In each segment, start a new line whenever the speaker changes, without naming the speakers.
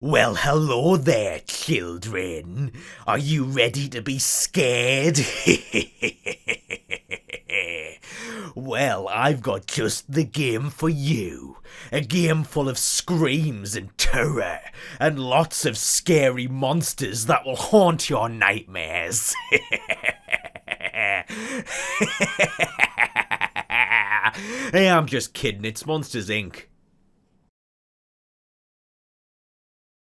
Well, hello there, children. Are you ready to be scared? Well, I've got just the game for you. A game full of screams and terror, and lots of scary monsters that will haunt your nightmares. Hey, I'm just kidding, it's Monsters, Inc.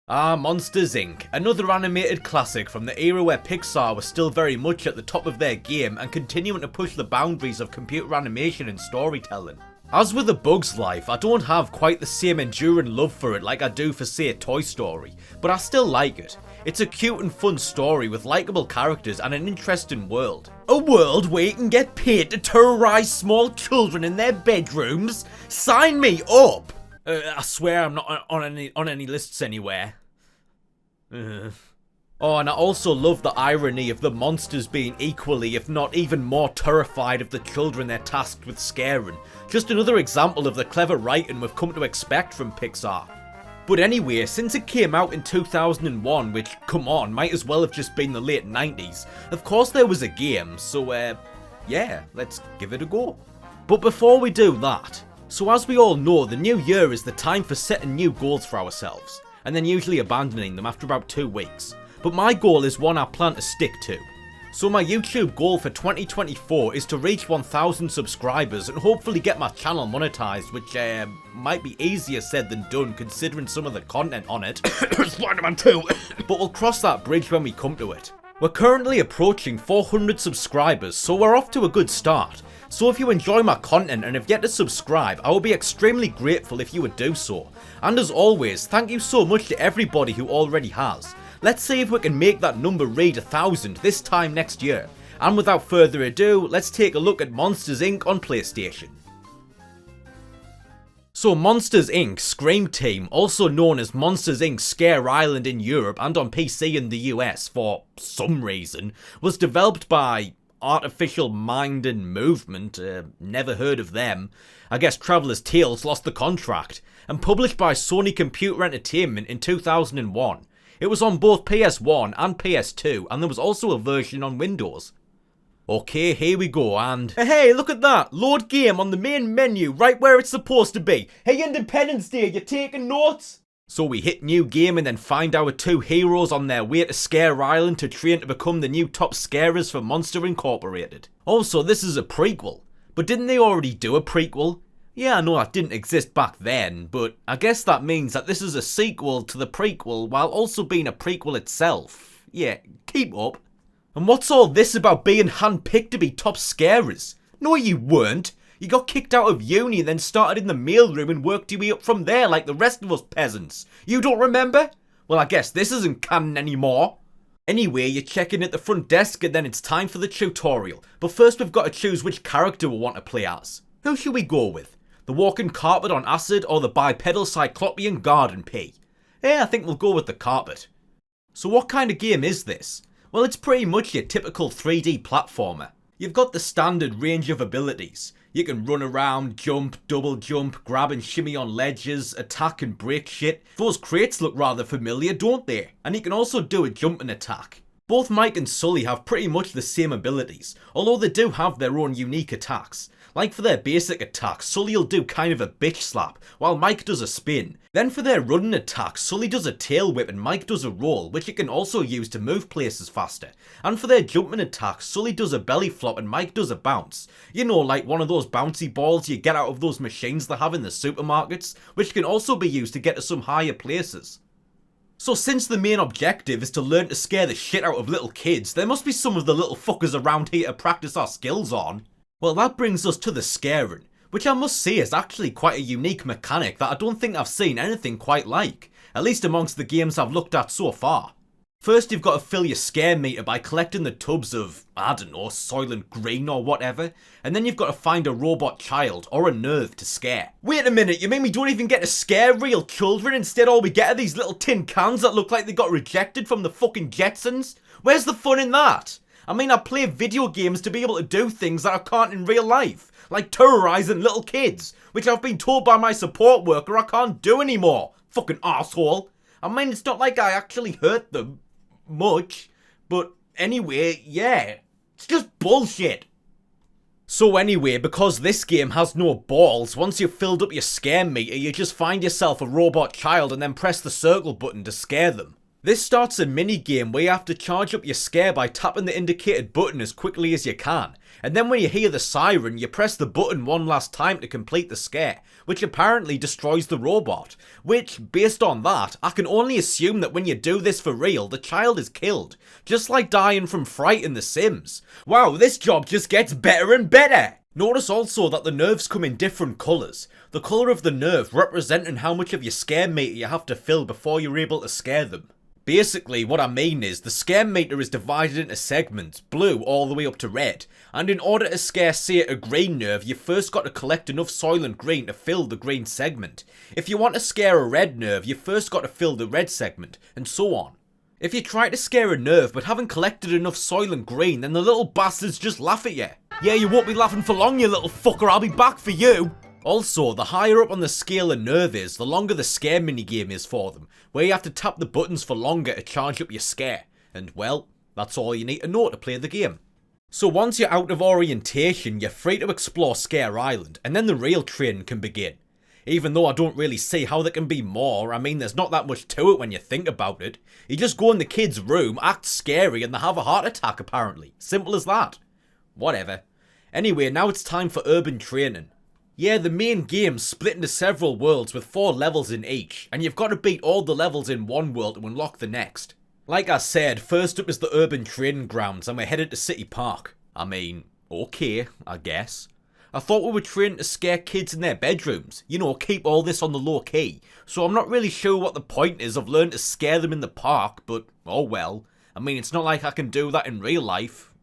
Monsters, Inc., another animated classic from the era where Pixar was still very much at the top of their game and continuing to push the boundaries of computer animation and storytelling. As with A Bug's Life, I don't have quite the same enduring love for it like I do for, say, Toy Story, but I still like it. It's a cute and fun story with likeable characters and an interesting world. A world where you can get paid to terrorise small children in their bedrooms? Sign me up! I swear I'm not on any lists anywhere. Oh, and I also love the irony of the monsters being equally, if not even more terrified of the children they're tasked with scaring. Just another example of the clever writing we've come to expect from Pixar. But anyway, since it came out in 2001, which, come on, might as well have just been the late 90s, of course there was a game, so yeah, let's give it a go. But before we do that, so as we all know, the new year is the time for setting new goals for ourselves, and then usually abandoning them after about 2 weeks. But my goal is one I plan to stick to. So my YouTube goal for 2024 is to reach 1,000 subscribers and hopefully get my channel monetized, which might be easier said than done considering some of the content on it. Spider-Man 2! But we'll cross that bridge when we come to it. We're currently approaching 400 subscribers, so we're off to a good start. So if you enjoy my content and have yet to subscribe, I will be extremely grateful if you would do so. And as always, thank you so much to everybody who already has. Let's see if we can make that number read 1,000 this time next year. And without further ado, let's take a look at Monsters Inc. on PlayStation. So Monsters Inc. Scream Team, also known as Monsters Inc. Scare Island in Europe and on PC in the US for some reason, was developed by Artificial Mind and Movement, never heard of them. I guess Traveller's Tales lost the contract, and published by Sony Computer Entertainment in 2001. It was on both PS1 and PS2, and there was also a version on Windows. Okay, here we go, and hey, look at that! Load game on the main menu, right where it's supposed to be. Hey, Independence Day, you taking notes? So we hit new game and then find our two heroes on their way to Scare Island to train to become the new top scarers for Monster Incorporated. Also, this is a prequel. But didn't they already do a prequel? Yeah, I know that didn't exist back then, but I guess that means that this is a sequel to the prequel while also being a prequel itself. Yeah, keep up. And what's all this about being handpicked to be top scarers? No, you weren't. You got kicked out of uni and then started in the mailroom and worked your way up from there like the rest of us peasants. You don't remember? Well, I guess this isn't canon anymore. Anyway, you check in at the front desk and then it's time for the tutorial. But first we've got to choose which character we want to play as. Who should we go with? The walking carpet on acid or the bipedal cyclopean garden pea? I think we'll go with the carpet. So what kind of game is this? Well, it's pretty much your typical 3D platformer. You've got the standard range of abilities. You can run around, jump, double jump, grab and shimmy on ledges, attack and break shit. Those crates look rather familiar, don't they? And you can also do a jumping attack. Both Mike and Sully have pretty much the same abilities, although they do have their own unique attacks. Like for their basic attack, Sully will do kind of a bitch slap, while Mike does a spin. Then for their running attack, Sully does a tail whip and Mike does a roll, which he can also use to move places faster. And for their jumping attack, Sully does a belly flop and Mike does a bounce. You know, like one of those bouncy balls you get out of those machines they have in the supermarkets, which can also be used to get to some higher places. So since the main objective is to learn to scare the shit out of little kids, there must be some of the little fuckers around here to practice our skills on. Well, that brings us to the scaring, which I must say is actually quite a unique mechanic that I don't think I've seen anything quite like, at least amongst the games I've looked at so far. First, you've got to fill your scare meter by collecting the tubs of, I don't know, Soylent Green or whatever, and then you've got to find a robot child or a nerve to scare. Wait a minute, you mean we don't even get to scare real children? Instead all we get are these little tin cans that look like they got rejected from the fucking Jetsons? Where's the fun in that? I mean, I play video games to be able to do things that I can't in real life, like terrorising little kids, which I've been told by my support worker I can't do anymore. Fucking arsehole. I mean, it's not like I actually hurt them much, but anyway, yeah, it's just bullshit. So anyway, because this game has no balls, once you've filled up your scare meter, you just find yourself a robot child and then press the circle button to scare them. This starts a mini-game where you have to charge up your scare by tapping the indicated button as quickly as you can, and then when you hear the siren, you press the button one last time to complete the scare, which apparently destroys the robot, which, based on that, I can only assume that when you do this for real, the child is killed, just like dying from fright in The Sims. Wow, this job just gets better and better! Notice also that the nerves come in different colours, the colour of the nerve representing how much of your scare meter you have to fill before you're able to scare them. Basically, what I mean is, the scare meter is divided into segments, blue all the way up to red, and in order to scare, say, a green nerve, you've first got to collect enough Soylent Green to fill the green segment. If you want to scare a red nerve, you've first got to fill the red segment, and so on. If you try to scare a nerve but haven't collected enough Soylent Green, then the little bastards just laugh at you. Yeah, you won't be laughing for long, you little fucker, I'll be back for you! Also, the higher up on the scale a nerve is, the longer the scare minigame is for them, where you have to tap the buttons for longer to charge up your scare. And well, that's all you need to know to play the game. So once you're out of orientation, you're free to explore Scare Island, and then the real training can begin. Even though I don't really see how there can be more, I mean there's not that much to it when you think about it. You just go in the kid's room, act scary, and they have a heart attack apparently. Simple as that. Whatever. Anyway, now it's time for urban training. Yeah, the main game's split into several worlds with 4 levels in each, and you've got to beat all the levels in one world to unlock the next. Like I said, first up is the urban training grounds and we're headed to City Park. I mean, okay, I guess. I thought we were training to scare kids in their bedrooms, you know, keep all this on the low key, so I'm not really sure what the point is of learning to scare them in the park, but oh well. I mean, it's not like I can do that in real life.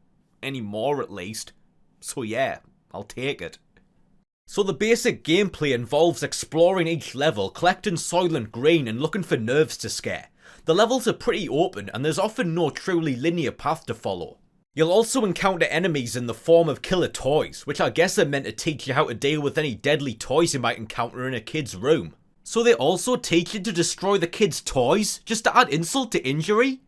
Anymore, at least. So yeah, I'll take it. So the basic gameplay involves exploring each level, collecting Soylent Green and looking for nerves to scare. The levels are pretty open and there's often no truly linear path to follow. You'll also encounter enemies in the form of killer toys, which I guess are meant to teach you how to deal with any deadly toys you might encounter in a kid's room. So they also teach you to destroy the kids' toys, just to add insult to injury?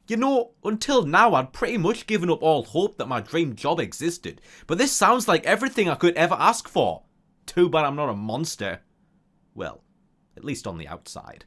You know, until now I'd pretty much given up all hope that my dream job existed, but this sounds like everything I could ever ask for. Too bad I'm not a monster. Well, at least on the outside.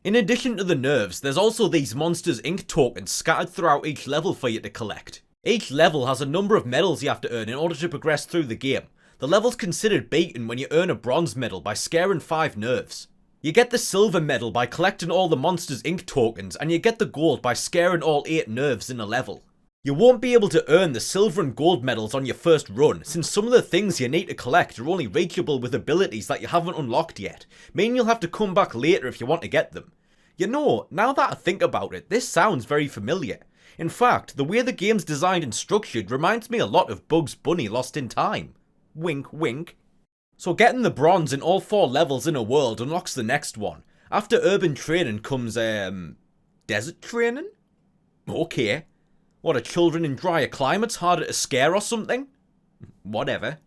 In addition to the nerves, there's also these Monsters Inc. tokens scattered throughout each level for you to collect. Each level has a number of medals you have to earn in order to progress through the game. The level's considered beaten when you earn a bronze medal by scaring 5 nerves. You get the silver medal by collecting all the Monsters Inc. tokens, and you get the gold by scaring all 8 nerves in a level. You won't be able to earn the silver and gold medals on your first run, since some of the things you need to collect are only reachable with abilities that you haven't unlocked yet, meaning you'll have to come back later if you want to get them. You know, now that I think about it, this sounds very familiar. In fact, the way the game's designed and structured reminds me a lot of Bugs Bunny Lost in Time. Wink wink. So getting the bronze in all 4 levels in a world unlocks the next one. After urban training comes, desert training? Okay. What, are children in drier climates harder to scare or something? Whatever.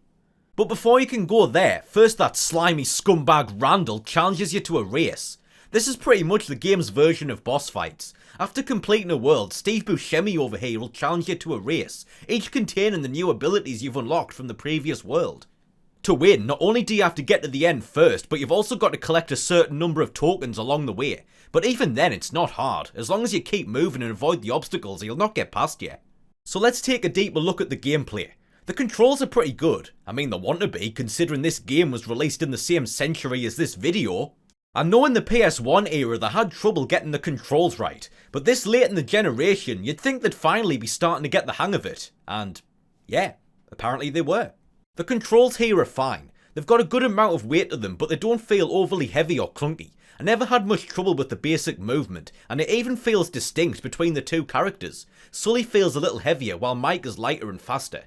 But before you can go there, first that slimy scumbag Randall challenges you to a race. This is pretty much the game's version of boss fights. After completing a world, Steve Buscemi over here will challenge you to a race, each containing the new abilities you've unlocked from the previous world. To win, not only do you have to get to the end first, but you've also got to collect a certain number of tokens along the way. But even then, it's not hard. As long as you keep moving and avoid the obstacles, you'll not get past you. So let's take a deeper look at the gameplay. The controls are pretty good. I mean, they want to be, considering this game was released in the same century as this video. I know in the PS1 era they had trouble getting the controls right, but this late in the generation, you'd think they'd finally be starting to get the hang of it. And yeah, apparently they were. The controls here are fine. They've got a good amount of weight to them, but they don't feel overly heavy or clunky. I never had much trouble with the basic movement, and it even feels distinct between the 2 characters. Sully feels a little heavier, while Mike is lighter and faster.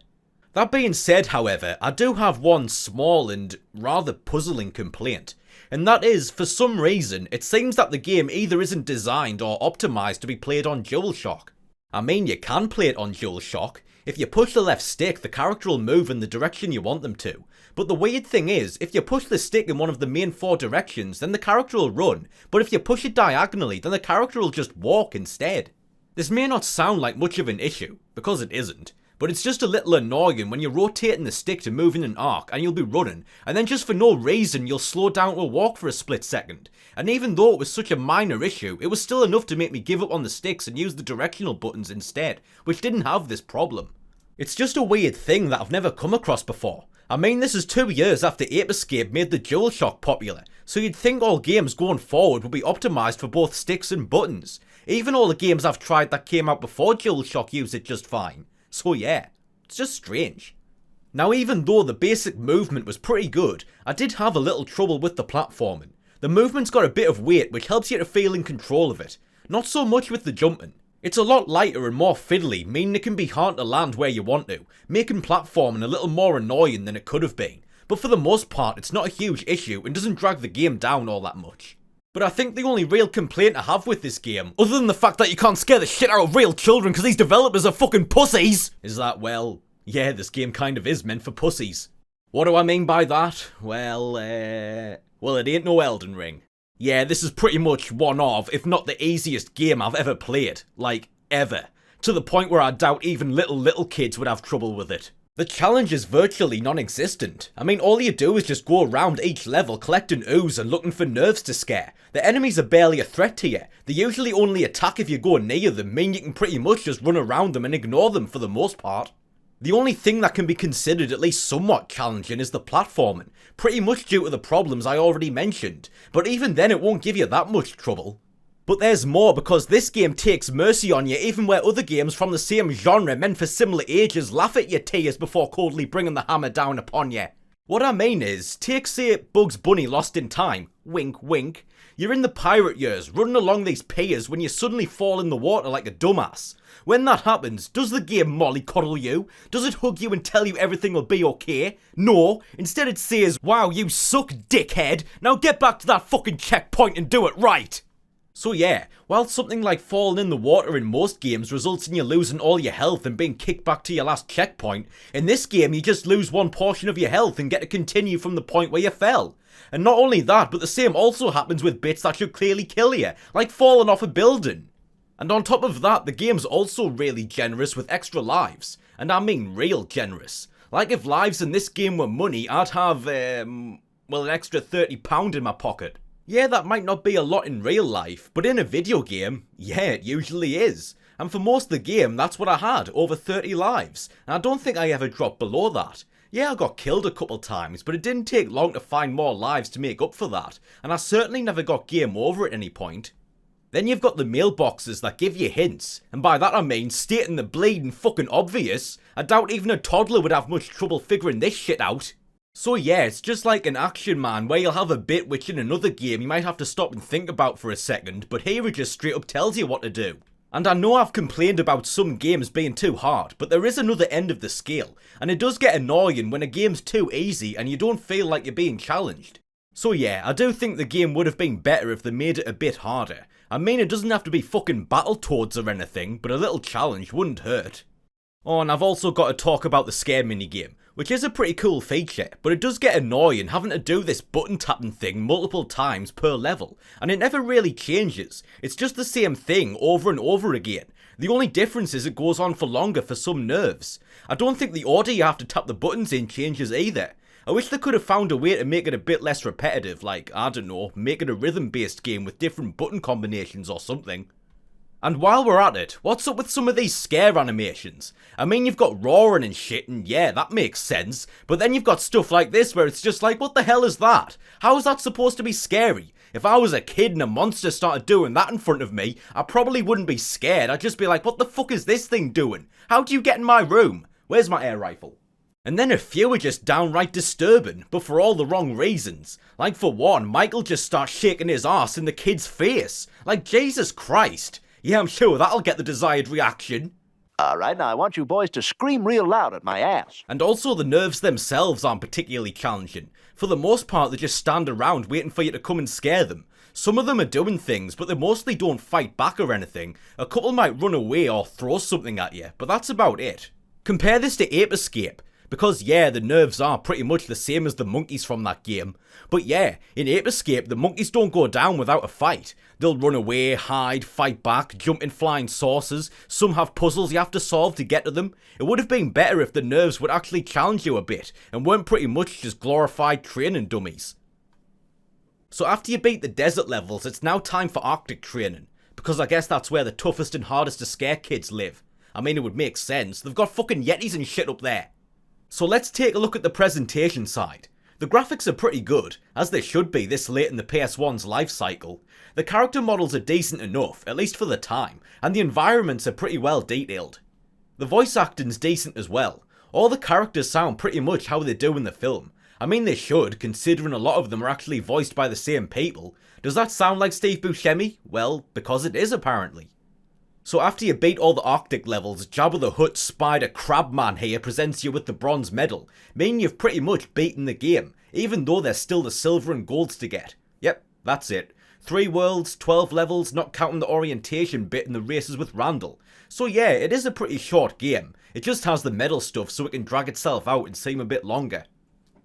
That being said, however, I do have one small and rather puzzling complaint. And that is, for some reason, it seems that the game either isn't designed or optimised to be played on DualShock. I mean, you can play it on DualShock. If you push the left stick, the character will move in the direction you want them to. But the weird thing is, if you push the stick in one of the main 4 directions, then the character will run, but if you push it diagonally, then the character will just walk instead. This may not sound like much of an issue, because it isn't, but it's just a little annoying when you're rotating the stick to move in an arc and you'll be running, and then just for no reason you'll slow down to a walk for a split second. And even though it was such a minor issue, it was still enough to make me give up on the sticks and use the directional buttons instead, which didn't have this problem. It's just a weird thing that I've never come across before. I mean, this is 2 years after Ape Escape made the DualShock popular, so you'd think all games going forward would be optimised for both sticks and buttons. Even all the games I've tried that came out before DualShock use it just fine. So yeah, it's just strange. Now, even though the basic movement was pretty good, I did have a little trouble with the platforming. The movement's got a bit of weight which helps you to feel in control of it. Not so much with the jumping. It's a lot lighter and more fiddly, meaning it can be hard to land where you want to, making platforming a little more annoying than it could have been. But for the most part, it's not a huge issue and doesn't drag the game down all that much. But I think the only real complaint I have with this game, other than the fact that you can't scare the shit out of real children because these developers are fucking pussies, is that, well, yeah, this game kind of is meant for pussies. What do I mean by that? Well, it ain't no Elden Ring. Yeah, this is pretty much one of, if not the easiest game I've ever played. Like, ever. To the point where I doubt even little kids would have trouble with it. The challenge is virtually non-existent. I mean, all you do is just go around each level collecting ooze and looking for nerves to scare. The enemies are barely a threat to you. They usually only attack if you go near them, meaning you can pretty much just run around them and ignore them for the most part. The only thing that can be considered at least somewhat challenging is the platforming, pretty much due to the problems I already mentioned, but even then it won't give you that much trouble. But there's more, because this game takes mercy on you even where other games from the same genre meant for similar ages laugh at your tears before coldly bringing the hammer down upon you. What I mean is, take say Bugs Bunny Lost in Time, wink wink. You're in the pirate years, running along these piers when you suddenly fall in the water like a dumbass. When that happens, does the game mollycoddle you? Does it hug you and tell you everything will be okay? No, instead it says, wow, you suck, dickhead, now get back to that fucking checkpoint and do it right! So yeah, while something like falling in the water in most games results in you losing all your health and being kicked back to your last checkpoint, in this game you just lose one portion of your health and get to continue from the point where you fell. And not only that, but the same also happens with bits that should clearly kill you, like falling off a building. And on top of that, the game's also really generous with extra lives. And I mean real generous. Like if lives in this game were money, I'd have, an extra £30 in my pocket. Yeah, that might not be a lot in real life, but in a video game, yeah, it usually is. And for most of the game, that's what I had, over 30 lives. And I don't think I ever dropped below that. Yeah, I got killed a couple times, but it didn't take long to find more lives to make up for that. And I certainly never got game over at any point. Then you've got the mailboxes that give you hints, and by that I mean stating the bleeding fucking obvious. I doubt even a toddler would have much trouble figuring this shit out. So yeah, it's just like an Action Man where you'll have a bit which in another game you might have to stop and think about for a second, but here it just straight up tells you what to do. And I know I've complained about some games being too hard, but there is another end of the scale, and it does get annoying when a game's too easy and you don't feel like you're being challenged. So yeah, I do think the game would have been better if they made it a bit harder. I mean, it doesn't have to be fucking Battletoads or anything, but a little challenge wouldn't hurt. Oh, and I've also got to talk about the scare minigame, which is a pretty cool feature, but it does get annoying having to do this button tapping thing multiple times per level, and it never really changes. It's just the same thing over and over again. The only difference is it goes on for longer for some nerves. I don't think the order you have to tap the buttons in changes either. I wish they could have found a way to make it a bit less repetitive, like, I don't know, make it a rhythm-based game with different button combinations or something. And while we're at it, what's up with some of these scare animations? I mean, you've got roaring and shit, and yeah, that makes sense, but then you've got stuff like this where it's just like, what the hell is that? How is that supposed to be scary? If I was a kid and a monster started doing that in front of me, I probably wouldn't be scared, I'd just be like, what the fuck is this thing doing? How do you get in my room? Where's my air rifle? And then a few are just downright disturbing, but for all the wrong reasons. Like for one, Michael just starts shaking his ass in the kid's face. Like, Jesus Christ. Yeah, I'm sure that'll get the desired reaction.
Alright, now I want you boys to scream real loud at my ass.
And also the nerves themselves aren't particularly challenging. For the most part, they just stand around waiting for you to come and scare them. Some of them are doing things, but they mostly don't fight back or anything. A couple might run away or throw something at you, but that's about it. Compare this to Ape Escape. Because yeah, the nerves are pretty much the same as the monkeys from that game. But yeah, in Ape Escape, the monkeys don't go down without a fight. They'll run away, hide, fight back, jump in flying saucers. Some have puzzles you have to solve to get to them. It would have been better if the nerves would actually challenge you a bit, and weren't pretty much just glorified training dummies. So after you beat the desert levels, it's now time for Arctic training. Because I guess that's where the toughest and hardest to scare kids live. I mean, it would make sense, they've got fucking yetis and shit up there. So let's take a look at the presentation side. The graphics are pretty good, as they should be this late in the PS1's life cycle. The character models are decent enough, at least for the time, and the environments are pretty well detailed. The voice acting's decent as well. All the characters sound pretty much how they do in the film. I mean they should, considering a lot of them are actually voiced by the same people. Does that sound like Steve Buscemi? Well, because it is apparently. So after you beat all the Arctic levels, Jabba the Hutt Spider Crabman here presents you with the bronze medal, meaning you've pretty much beaten the game, even though there's still the silver and golds to get. Yep, that's it. 3 worlds, 12 levels, not counting the orientation bit in the races with Randall. So yeah, it is a pretty short game. It just has the medal stuff so it can drag itself out and seem a bit longer.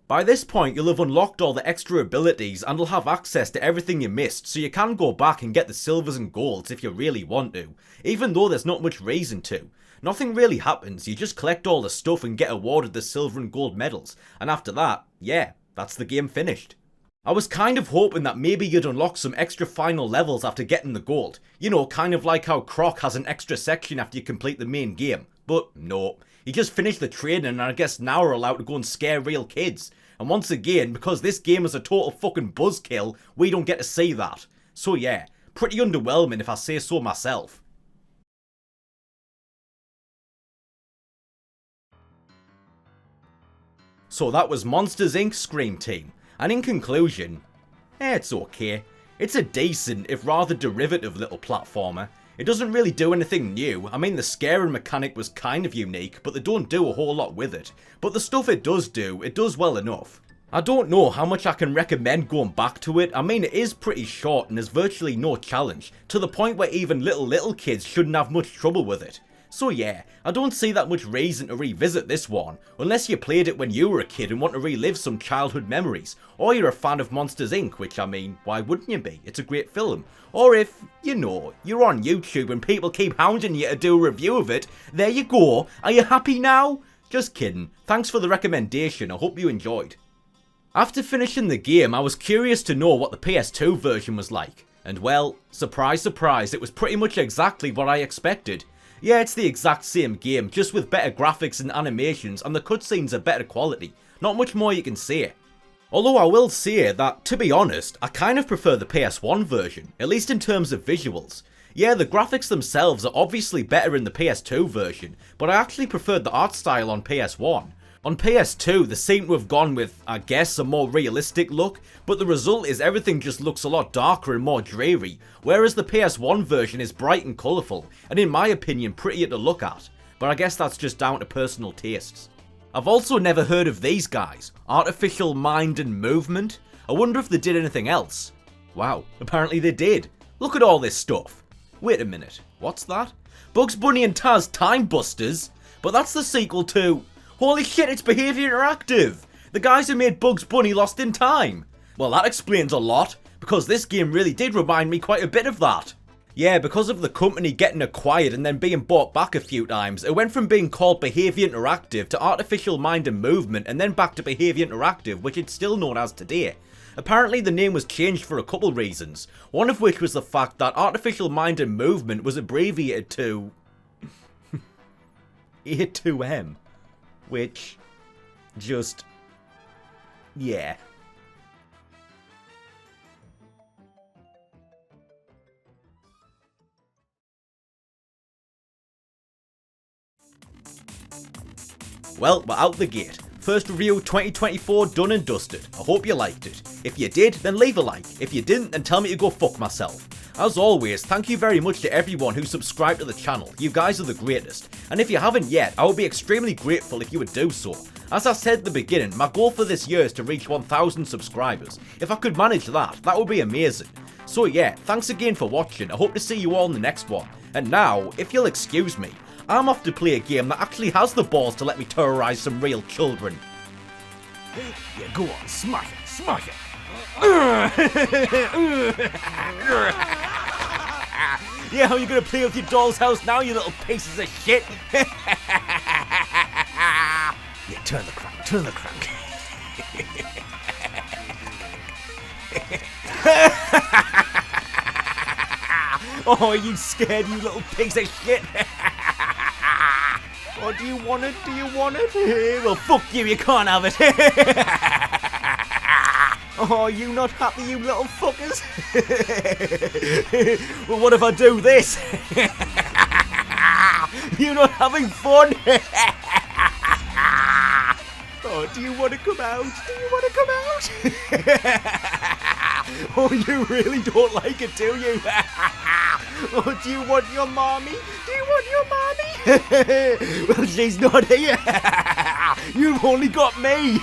By this point you'll have unlocked all the extra abilities and will have access to everything you missed, so you can go back and get the silvers and golds if you really want to, even though there's not much reason to. Nothing really happens, you just collect all the stuff and get awarded the silver and gold medals, and after that, yeah, that's the game finished. I was kind of hoping that maybe you'd unlock some extra final levels after getting the gold, you know, kind of like how Croc has an extra section after you complete the main game, but no. You just finished the training and I guess now we're allowed to go and scare real kids. And once again, because this game is a total fucking buzzkill, we don't get to see that. So yeah, pretty underwhelming if I say so myself. So that was Monsters Inc. Scream Team, and in conclusion, it's okay. It's a decent, if rather derivative little platformer. It doesn't really do anything new. I mean, the scaring mechanic was kind of unique, but they don't do a whole lot with it. But the stuff it does do, it does well enough. I don't know how much I can recommend going back to it. I mean, it is pretty short and there's virtually no challenge, to the point where even little kids shouldn't have much trouble with it. So yeah, I don't see that much reason to revisit this one, unless you played it when you were a kid and want to relive some childhood memories, or you're a fan of Monsters Inc., which I mean, why wouldn't you be? It's a great film. Or if, you know, you're on YouTube and people keep hounding you to do a review of it, there you go. Are you happy now? Just kidding. Thanks for the recommendation, I hope you enjoyed. After finishing the game, I was curious to know what the PS2 version was like. And well, surprise surprise, it was pretty much exactly what I expected. Yeah, it's the exact same game, just with better graphics and animations, and the cutscenes are better quality. Not much more you can say. Although I will say that, to be honest, I kind of prefer the PS1 version, at least in terms of visuals. Yeah, the graphics themselves are obviously better in the PS2 version, but I actually preferred the art style on PS1. On PS2, they seem to have gone with, I guess, a more realistic look, but the result is everything just looks a lot darker and more dreary, whereas the PS1 version is bright and colourful, and in my opinion prettier to look at, but I guess that's just down to personal tastes. I've also never heard of these guys, Artificial Mind and Movement. I wonder if they did anything else. Wow, apparently they did. Look at all this stuff. Wait a minute, what's that? Bugs Bunny and Taz Time Busters? But that's the sequel to... Holy shit, it's Behaviour Interactive! The guys who made Bugs Bunny Lost in Time! Well, that explains a lot, because this game really did remind me quite a bit of that. Yeah, because of the company getting acquired and then being bought back a few times, it went from being called Behaviour Interactive to Artificial Mind and Movement and then back to Behaviour Interactive, which it's still known as today. Apparently the name was changed for a couple reasons, one of which was the fact that Artificial Mind and Movement was abbreviated to... A2M. Which, just, yeah. Well, we're out the gate. First review 2024 done and dusted. I hope you liked it. If you did, then leave a like. If you didn't, then tell me to go fuck myself. As always, thank you very much to everyone who subscribed to the channel. You guys are the greatest. And if you haven't yet, I would be extremely grateful if you would do so. As I said at the beginning, my goal for this year is to reach 1,000 subscribers. If I could manage that, that would be amazing. So yeah, thanks again for watching. I hope to see you all in the next one. And now, if you'll excuse me, I'm off to play a game that actually has the balls to let me terrorize some real children. Yeah, go on, smash it, smash it. Yeah, how are you gonna play with your doll's house now, you little pieces of shit? Yeah, turn the crank, turn the crank. Oh, are you scared, you little pigs of shit? Oh, do you want it? Do you want it? Well, fuck you, you can't have it. Oh, you not happy, you little fuckers? Well, what if I do this? You not having fun? Oh, do you want to come out? Do you want to come out? Oh, you really don't like it, do you? Oh, do you want your mommy? Do you want your mommy? Well, she's not here. You've only got me.